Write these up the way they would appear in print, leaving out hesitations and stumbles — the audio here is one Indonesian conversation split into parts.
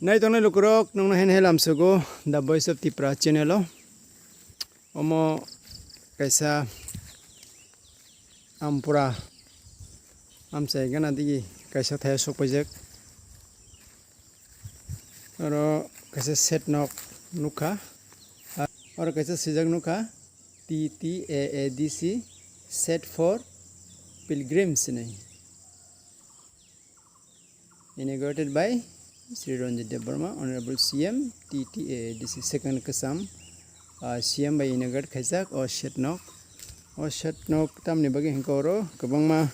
Nai tongnai lukurok nungna hen helam sugo the voice of Tipra channel omo kaisa Ampura amsai gana digi kaisa thaya sokpajak oro kaisa setnok nukha oro kaisa sijak nukha TTAADC set for pilgrims inaugurated by Sri Damrabo, Honorable CM, TTAADC second kasam CM by inaugurate kajak o setnok tamni bagi hingkoro kabangma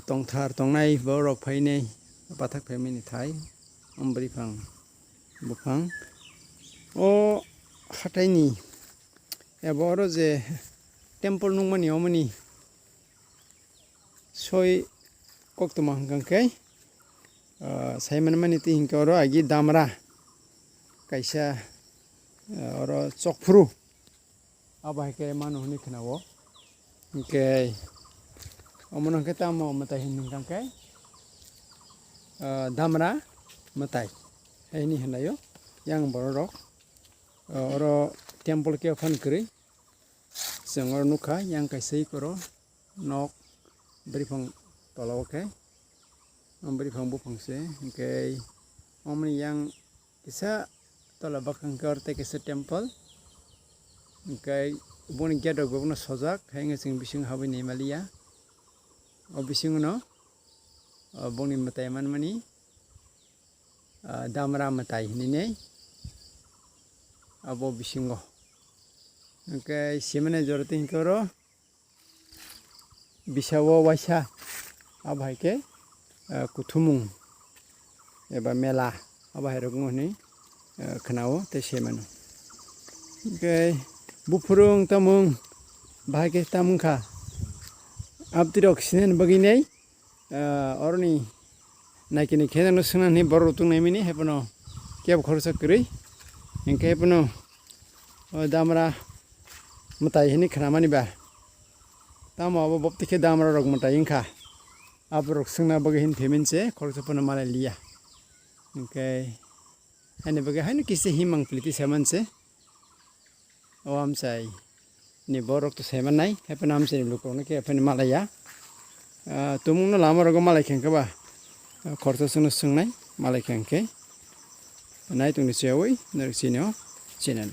tongthar tongnai borok phainei pathak phaimani thai ambrifang bufang o hataini eboro je temple nungmani omani soi koktuma hangkangkai Simon maniti hingkoro agi Damra kaisa oro chokfru abai ke manu huni khnawo ke omono ke tamo mwtai hingkangkai Damra mwtai ini hnayo yang borok oro temple ke phan kri sengor nukha yang kaisai koro nok brifang tolawo ke ambri phang bufangse ke omni yang kisa tola bakang korte kisa temple ke boni gate gobno sojak hainga sing bising habi nei malia o bising no boni mwtai manmani Damra mwtai hinei abo bisingo ke simene jorte hingkoro bisawo waisa abai ke kuthumung eba mela aba herogno ni khnao te semano ke bufurung tamung bahage tamungkha abdirok sinen baginei orni naikini khedano suna ni boro tung naimini hepono keb khorsa kri engke hepono Damra mwtai hini khnamani ba tamo abo bopti ke Damra rok mwtai ingkha abrok sungna bagi hin theminse khorchapana mala liya okay ane bagi hainu kise Himmangpli semanse o amsai ni borok to seman nai hepana amse ni lukone ke hepani malaya tumungno lama rogo malai khengka ba khorcha sungna sungnai malai khengke nai tungni chewoi narik sinyo channel